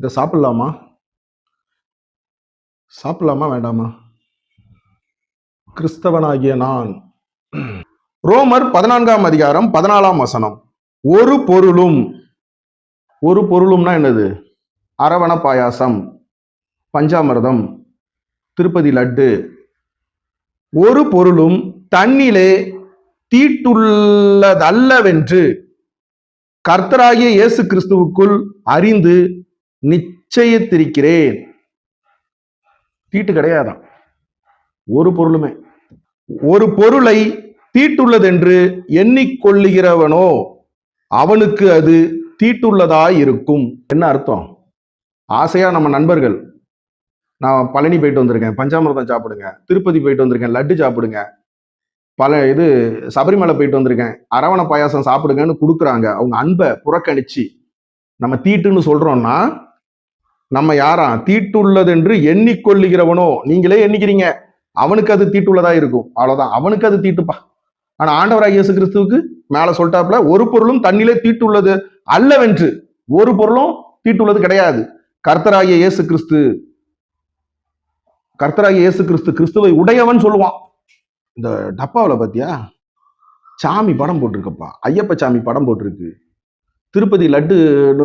இதை சாப்பிடலாமா? சாப்பிடலாமா வேண்டாமா? கிறிஸ்தவனாகிய நான். ரோமர் 14ஆம் அதிகாரம் 14ஆம் வசனம். ஒரு பொருளும்னா என்னது? அரவண பாயாசம், பஞ்சாமிர்தம், திருப்பதி லட்டு. ஒரு பொருளும் தன்னிலே தீட்டுள்ளதல்லவென்று கர்த்தராகிய இயேசு கிறிஸ்துவுக்குள் அறிந்து நிச்சயித்திருக்கிறேன். தீட்டு கிடையாதான் ஒரு பொருளுமே. ஒரு பொருளை தீட்டுள்ளதென்று எண்ணிக்கொள்ளுகிறவனோ அவனுக்கு அது தீட்டுள்ளதாய் இருக்கும். என்ன அர்த்தம்? ஆசையா நம்ம நண்பர்கள், நான் பழனி போயிட்டு வந்திருக்கேன், பஞ்சாமிர்தம் சாப்பிடுங்க, திருப்பதி போயிட்டு வந்திருக்கேன், லட்டு சாப்பிடுங்க, சபரிமலை போயிட்டு வந்திருக்கேன், அரவண பாயாசம் சாப்பிடுங்கன்னு கொடுக்குறாங்க. அவங்க அன்பை புறக்கணிச்சு நம்ம தீட்டுன்னு சொல்றோம்னா நம்ம யாரா? தீட்டுள்ளது என்று எண்ணிக்கொள்ளுகிறவனோ, நீங்களே எண்ணிக்கிறீங்க, அவனுக்கு அது தீட்டுள்ளதா இருக்கும். அவ்வளவுதான், அவனுக்கு அது தீட்டுப்பா. ஆனா ஆண்டவராகிய இயேசு கிறிஸ்துவுக்கு மேல சொல்லிட்டாப்புல, ஒரு பொருளும் தன்னிலே தீட்டுள்ளது அல்லவென்று. ஒரு பொருளும் தீட்டுள்ளது கிடையாது. கர்த்தராகிய இயேசு கிறிஸ்து கிறிஸ்துவை உடையவன் சொல்லுவான். இந்த டப்பாவில் பாத்தியா சாமி படம் போட்டிருக்கப்பா, ஐயப்ப சாமி படம் போட்டிருக்கு. திருப்பதி லட்டு